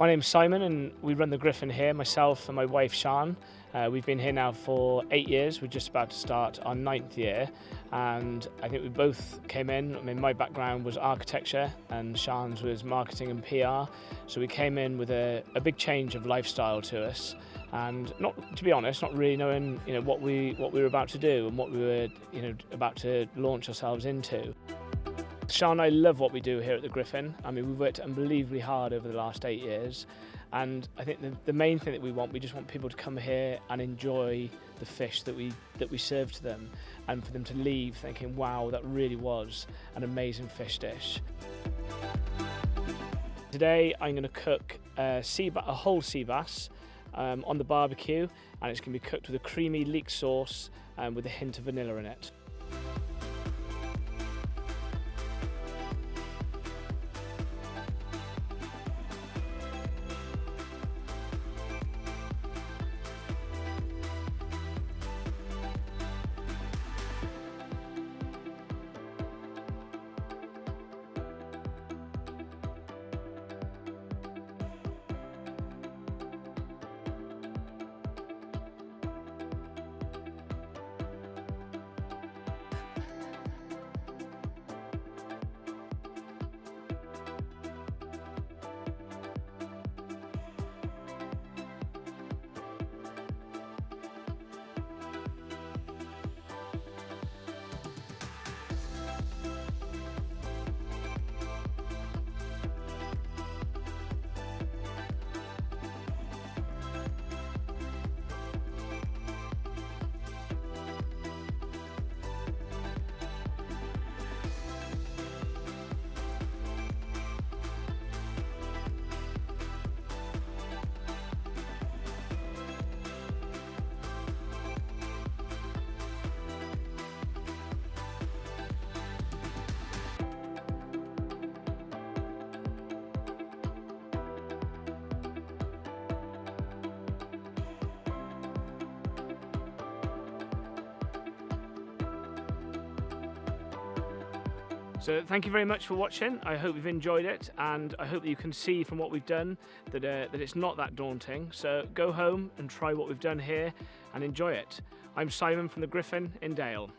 My name's Simon and we run the Griffin here, myself and my wife Sian. We've been here now for 8 years. We're just about to start our 9th year, and I think we both came in. I mean, my background was architecture and Sian's was marketing and PR. So we came in with a big change of lifestyle to us, and to be honest, not really knowing what we were about to do and what we were about to launch ourselves into. Sian and I love what we do here at the Griffin. I mean, we've worked unbelievably hard over the last 8 years, and I think the main thing that we just want people to come here and enjoy the fish that we serve to them, and for them to leave thinking, wow, that really was an amazing fish dish. Today I'm going to cook a whole sea bass on the barbecue, and it's going to be cooked with a creamy leek sauce with a hint of vanilla in it. So thank you very much for watching. I hope you've enjoyed it, and I hope that you can see from what we've done that it's not that daunting. So go home and try what we've done here and enjoy it. I'm Simon from the Griffin in Dale.